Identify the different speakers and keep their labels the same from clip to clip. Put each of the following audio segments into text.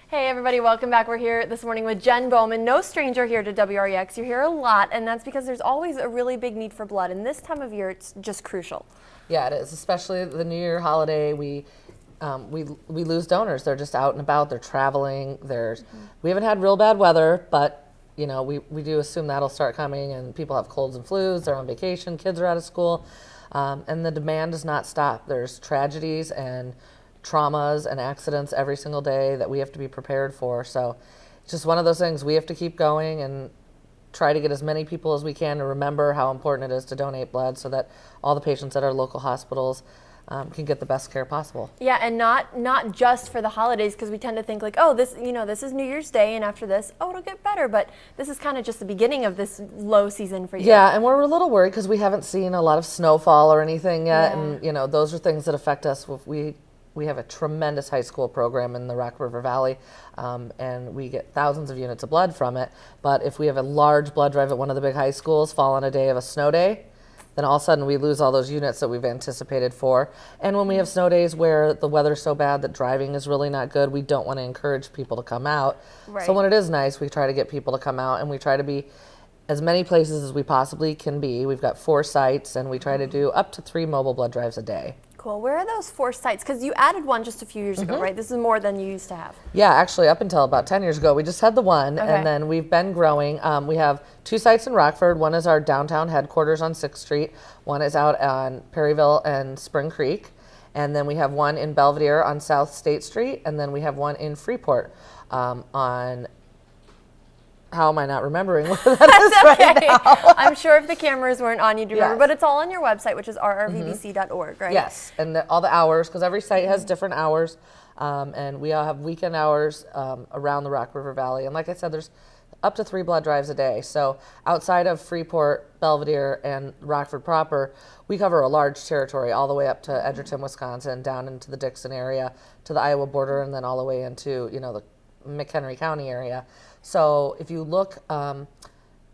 Speaker 1: Hey everybody, welcome back. We're here this morning with Jen Bowman, no stranger here to WREX. You're here a lot, and that's because there's always a really big need for blood, and this time of year it's just crucial.
Speaker 2: Yeah, it is, especially the New Year holiday. We lose donors. They're just out and about. They're traveling. We haven't had real bad weather, but we do assume that'll start coming, and people have colds and flus. They're on vacation. Kids are out of school, and the demand does not stop. There's tragedies and traumas and accidents every single day that we have to be prepared for. So it's just one of those things. We have to keep going and try to get as many people as we can to remember how important it is to donate blood so that all the patients at our local hospitals can get the best care possible.
Speaker 1: Yeah, and not just for the holidays, because we tend to think like, oh, this is New Year's Day, and after this, oh, it'll get better. But this is kind of just the beginning of this low season for you.
Speaker 2: Yeah, and we're a little worried because we haven't seen a lot of snowfall or anything yet,
Speaker 1: Yeah.
Speaker 2: and those are things that affect us. We have a tremendous high school program in the Rockford Valley, and we get thousands of units of blood from it. But if we have a large blood drive at one of the big high schools fall on a day of a snow day, then all of a sudden we lose all those units that we've anticipated for. And when we have snow days where the weather's so bad that driving is really not good, we don't want to encourage people to come out.
Speaker 1: Right.
Speaker 2: So when it is nice, we try to get people to come out, and we try to be as many places as we possibly can be. We've got 4 sites, and we try to do up to 3 mobile blood drives a day.
Speaker 1: Cool. Where are those 4 sites? Because you added one just a few years ago, right? This is more than you used to have.
Speaker 2: Yeah, actually, up until about 10 years ago, we just had the one,
Speaker 1: Okay.
Speaker 2: and then we've been growing. We have 2 sites in Rockford. One is our downtown headquarters on 6th Street. One is out on Perryville and Spring Creek. And then we have one in Belvedere on South State Street. And then we have one in Freeport on... How am I not remembering where that is right now?
Speaker 1: I'm sure if the cameras weren't on, you'd remember,
Speaker 2: Yes.
Speaker 1: but it's all on your website, which is rrvbc.org, right?
Speaker 2: Yes, and all the hours, because every site has different hours, and we all have weekend hours around the Rock River Valley. And like I said, there's up to 3 blood drives a day. So outside of Freeport, Belvedere, and Rockford proper, we cover a large territory all the way up to Edgerton, Wisconsin, down into the Dixon area, to the Iowa border, and then all the way into the McHenry County area. So if you look on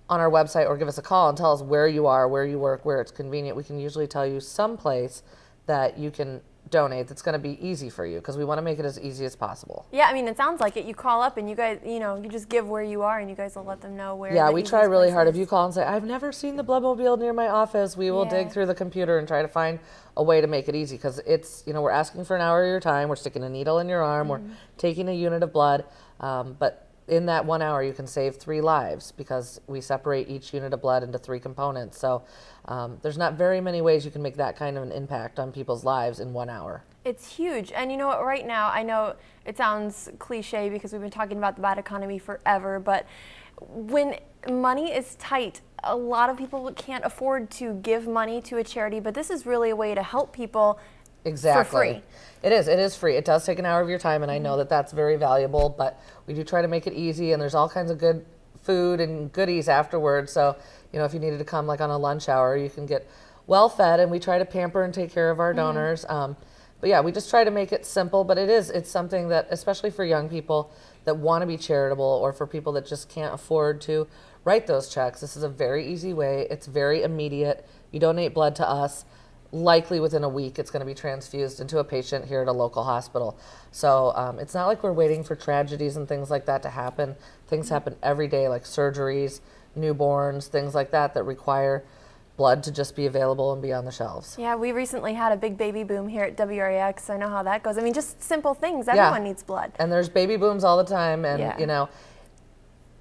Speaker 2: our website or give us a call and tell us where you are, where you work, where it's convenient, we can usually tell you some place that you can donate that's going to be easy for you, because we want to make it as easy as possible.
Speaker 1: Yeah, I mean, it sounds like it. You call up and you guys, you just give where you are, and you guys will let them know where.
Speaker 2: Yeah,
Speaker 1: the
Speaker 2: we try
Speaker 1: easiest
Speaker 2: really
Speaker 1: place
Speaker 2: hard.
Speaker 1: is.
Speaker 2: If you call and say, I've never seen the bloodmobile near my office, we will dig through the computer and try to find a way to make it easy, because it's, we're asking for an hour of your time, we're sticking a needle in your arm, we're taking a unit of blood, but in that 1 hour, you can save 3 lives, because we separate each unit of blood into 3 components. So there's not very many ways you can make that kind of an impact on people's lives in 1 hour.
Speaker 1: It's huge. And you know what, right now, I know it sounds cliche because we've been talking about the bad economy forever, but when money is tight, a lot of people can't afford to give money to a charity, but this is really a way to help people.
Speaker 2: Exactly.
Speaker 1: For free.
Speaker 2: It is free. It does take an hour of your time, and I know that that's very valuable, but we do try to make it easy, and there's all kinds of good food and goodies afterwards. So, if you needed to come like on a lunch hour, you can get well fed, and we try to pamper and take care of our donors. But yeah, we just try to make it simple, but it's something that, especially for young people that want to be charitable, or for people that just can't afford to write those checks, this is a very easy way. It's very immediate. You donate blood to us, likely within a week it's going to be transfused into a patient here at a local hospital. So it's not like we're waiting for tragedies and things like that to happen. Things happen every day, like surgeries, newborns, things like that require blood to just be available and be on the shelves.
Speaker 1: Yeah, we recently had a big baby boom here at WREX. I know how that goes. I mean, just simple things. Everyone needs blood.
Speaker 2: And there's baby booms all the time, and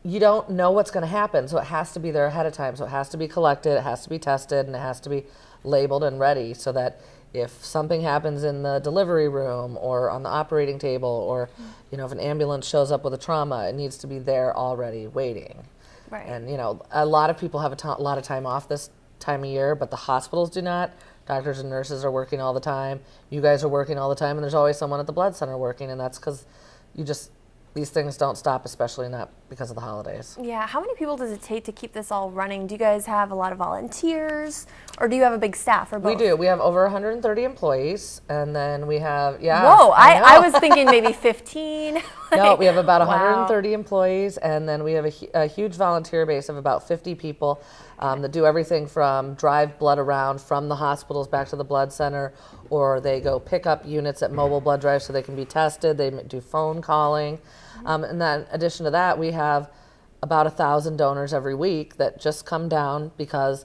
Speaker 2: you don't know what's going to happen, so it has to be there ahead of time. So it has to be collected, it has to be tested, and it has to be labeled and ready, so that if something happens in the delivery room or on the operating table, or if an ambulance shows up with a trauma, it needs to be there already waiting.
Speaker 1: Right.
Speaker 2: And a lot of people have a lot of time off this time of year, but the hospitals do not. Doctors and nurses are working all the time. You guys are working all the time, and there's always someone at the blood center working, and that's because these things don't stop, especially not because of the holidays.
Speaker 1: Yeah, how many people does it take to keep this all running? Do you guys have a lot of volunteers, or do you have a big staff, or both?
Speaker 2: We do. We have over 130 employees, and then we have,
Speaker 1: Whoa, I was thinking maybe 15.
Speaker 2: No, we have about
Speaker 1: Wow.
Speaker 2: 130 employees, and then we have a huge volunteer base of about 50 people. that do everything from drive blood around from the hospitals back to the blood center, or they go pick up units at mobile blood drives so they can be tested. They do phone calling. And then in addition to that, we have about 1,000 donors every week that just come down because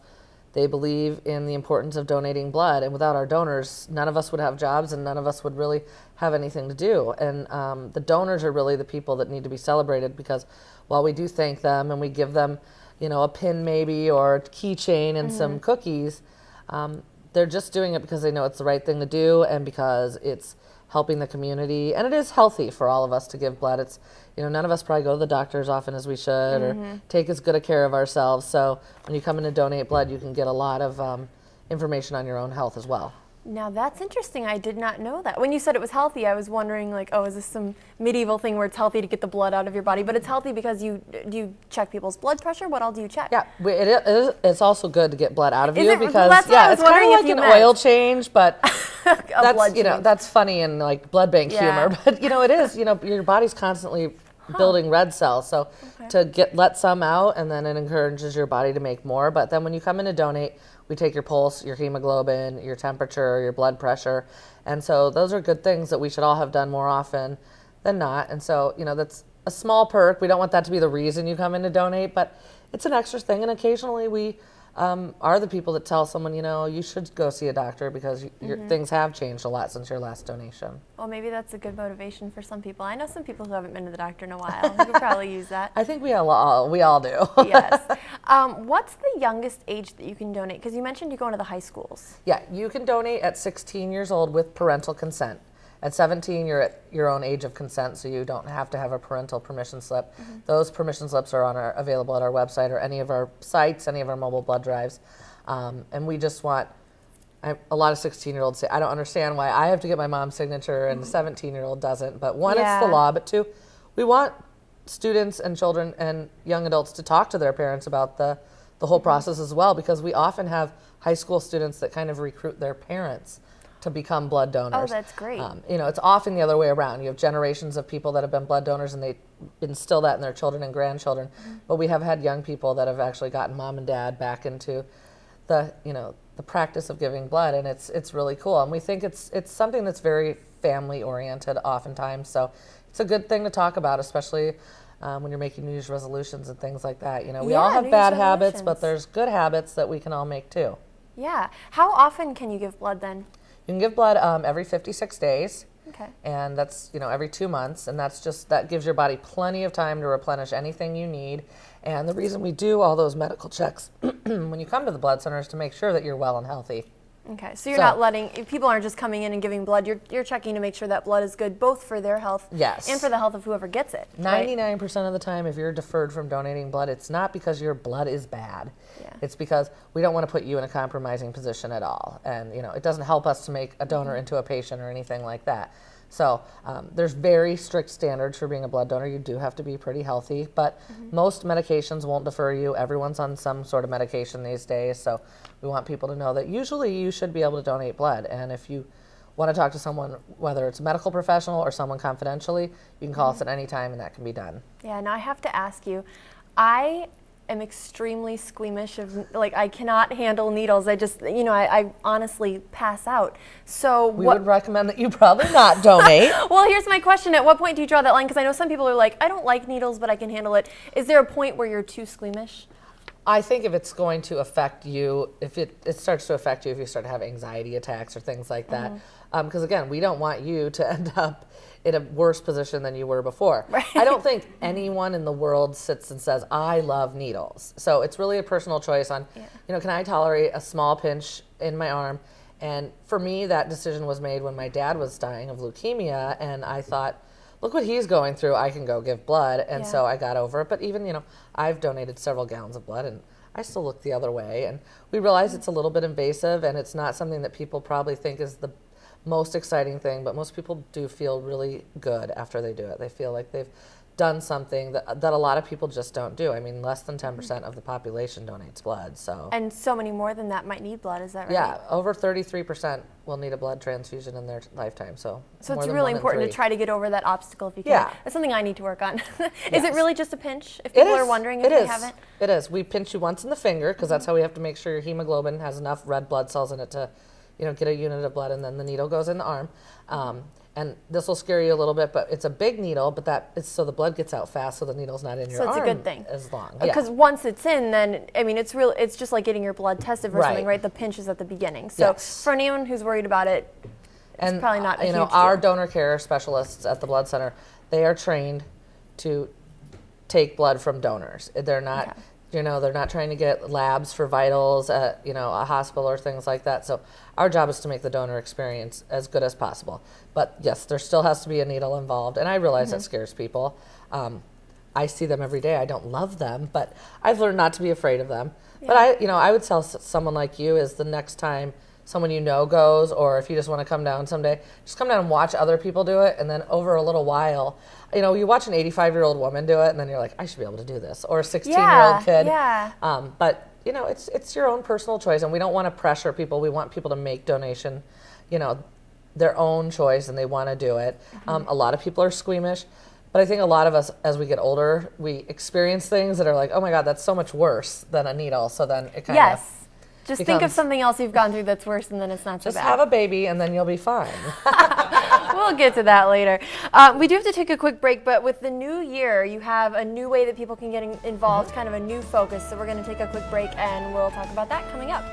Speaker 2: they believe in the importance of donating blood. And without our donors, none of us would have jobs and none of us would really have anything to do. And the donors are really the people that need to be celebrated, because while we do thank them and we give them, you know, a pin maybe or a keychain and some cookies, they're just doing it because they know it's the right thing to do and because it's helping the community. And it is healthy for all of us to give blood. It's, you know, none of us probably go to the doctor as often as we should or take as good a care of ourselves. So when you come in to donate blood, you can get a lot of information on your own health as well.
Speaker 1: Now that's interesting. I did not know that. When you said it was healthy, I was wondering, like, oh, is this some medieval thing where it's healthy to get the blood out of your body? But it's healthy because you check people's blood pressure. What all do you check?
Speaker 2: Yeah, it's also good to get blood out of
Speaker 1: Is
Speaker 2: you
Speaker 1: it?
Speaker 2: because
Speaker 1: That's what I was
Speaker 2: it's kind of
Speaker 1: wondering if
Speaker 2: like
Speaker 1: you
Speaker 2: an oil
Speaker 1: meant.
Speaker 2: change, but that's
Speaker 1: blood change.
Speaker 2: That's funny in like blood bank
Speaker 1: Yeah.
Speaker 2: humor. But it is your body's constantly building red cells, so to let some out, and then it encourages your body to make more. But then when you come in to donate, we take your pulse, your hemoglobin, your temperature, your blood pressure. And so those are good things that we should all have done more often than not. And so, that's a small perk. We don't want that to be the reason you come in to donate, but it's an extra thing. And occasionally we are the people that tell someone, you should go see a doctor because your things have changed a lot since your last donation.
Speaker 1: Well, maybe that's a good motivation for some people. I know some people who haven't been to the doctor in a while. Who could probably use that.
Speaker 2: I think we all do.
Speaker 1: Yes. What's the youngest age that you can donate? Because you mentioned you go into the high schools.
Speaker 2: Yeah, you can donate at 16 years old with parental consent. At 17, you're at your own age of consent, so you don't have to have a parental permission slip. Those permission slips are available at our website or any of our sites, any of our mobile blood drives. And we just want, a lot of 16-year-olds say, I don't understand why I have to get my mom's signature and the 17-year-old doesn't. But one, it's the law, but two, we want students and children and young adults to talk to their parents about the whole process as well, because we often have high school students that kind of recruit their parents to become blood donors.
Speaker 1: Oh, that's great.
Speaker 2: It's often the other way around. You have generations of people that have been blood donors and they instill that in their children and grandchildren. But we have had young people that have actually gotten mom and dad back into the practice of giving blood, and it's really cool. And we think it's something that's very family oriented oftentimes. So it's a good thing to talk about, especially when you're making New Year's resolutions and things like that. We all have bad habits, but there's good habits that we can all make too.
Speaker 1: Yeah. How often can you give blood then?
Speaker 2: You can give blood every 56 days.
Speaker 1: Okay.
Speaker 2: And that's, every 2 months. And that gives your body plenty of time to replenish anything you need. And the reason we do all those medical checks when you come to the blood center is to make sure that you're well and healthy.
Speaker 1: Okay, so you're not letting, people aren't just coming in and giving blood, you're checking to make sure that blood is good both for their health and for the health of whoever gets it.
Speaker 2: 99% of the time, if you're deferred from donating blood, it's not because your blood is bad.
Speaker 1: Yeah.
Speaker 2: It's because we don't want to put you in a compromising position at all. And, it doesn't help us to make a donor into a patient or anything like that. So there's very strict standards for being a blood donor. You do have to be pretty healthy, but most medications won't defer you. Everyone's on some sort of medication these days, so we want people to know that usually you should be able to donate blood. And if you want to talk to someone, whether it's a medical professional or someone confidentially, you can call us at any time and that can be done. Yeah,
Speaker 1: now I have to ask you, I am extremely squeamish of, I cannot handle needles. I just, I honestly pass out. So
Speaker 2: we would recommend that you probably not donate.
Speaker 1: Well, here's my question. At what point do you draw that line? Because I know some people are like, I don't like needles, but I can handle it. Is there a point where you're too squeamish?
Speaker 2: I think if it's going to affect you, if it starts to affect you, if you start to have anxiety attacks or things like that, because again, we don't want you to end up in a worse position than you were before.
Speaker 1: Right.
Speaker 2: I don't think anyone in the world sits and says, I love needles. So it's really a personal choice on, can I tolerate a small pinch in my arm? And for me, that decision was made when my dad was dying of leukemia, and I thought, look what he's going through, I can go give blood. And so I got over it. But even, I've donated several gallons of blood and I still look the other way. And we realize it's a little bit invasive and it's not something that people probably think is the most exciting thing, but most people do feel really good after they do it. They feel like they've done something that a lot of people just don't do. I mean, less than 10% of the population donates blood. So
Speaker 1: And so many more than that might need blood, is that right?
Speaker 2: yeah, over 33% will need a blood transfusion in their lifetime. So
Speaker 1: So
Speaker 2: more
Speaker 1: it's
Speaker 2: than
Speaker 1: really
Speaker 2: 1 in
Speaker 1: important to
Speaker 2: 3.
Speaker 1: try to get over that obstacle if you can.
Speaker 2: Yeah.
Speaker 1: That's something I need to work on. Is
Speaker 2: Yes.
Speaker 1: it really just a pinch? If
Speaker 2: It
Speaker 1: people are
Speaker 2: is.
Speaker 1: wondering if
Speaker 2: It
Speaker 1: they
Speaker 2: is.
Speaker 1: haven't?
Speaker 2: It is. We pinch you once in the finger because that's how we have to make sure your hemoglobin has enough red blood cells in it to, get a unit of blood, and then the needle goes in the arm. And this will scare you a little bit, but it's a big needle, but that is so the blood gets out fast, so the needle's not in your arm.
Speaker 1: So it's a good thing.
Speaker 2: As long.
Speaker 1: Because once it's in, then, I mean, it's just like getting your blood tested for something,
Speaker 2: Right.
Speaker 1: right? The pinch is at the beginning. So
Speaker 2: Yes.
Speaker 1: for anyone who's worried about it,
Speaker 2: And
Speaker 1: probably not a huge
Speaker 2: our
Speaker 1: deal.
Speaker 2: donor care specialists at the blood center, they are trained to take blood from donors. They're not,
Speaker 1: Okay.
Speaker 2: they're not trying to get labs for vitals at, a hospital or things like that. So our job is to make the donor experience as good as possible. But yes, there still has to be a needle involved, and I realize that scares people. I see them every day. I don't love them, but I've learned not to be afraid of them.
Speaker 1: Yeah.
Speaker 2: But I would tell someone like you is the next time someone goes, or if you just want to come down someday, just come down and watch other people do it, and then over a little while, you watch an 85-year-old woman do it, and then you're like, I should be able to do this, or a 16-year-old kid.
Speaker 1: Yeah.
Speaker 2: But it's your own personal choice, and we don't want to pressure people. We want people to make donation, their own choice, and they want to do it. A lot of people are squeamish, but I think a lot of us, as we get older, we experience things that are like, oh my God, that's so much worse than a needle. So then it kind of
Speaker 1: Yes. Just think of
Speaker 2: becomes-
Speaker 1: something else you've gone through that's worse, and then it's not so
Speaker 2: just
Speaker 1: bad.
Speaker 2: have a baby, and then you'll be fine.
Speaker 1: We'll get to that later. We do have to take a quick break, but with the new year, you have a new way that people can get involved, kind of a new focus. So we're going to take a quick break, and we'll talk about that coming up.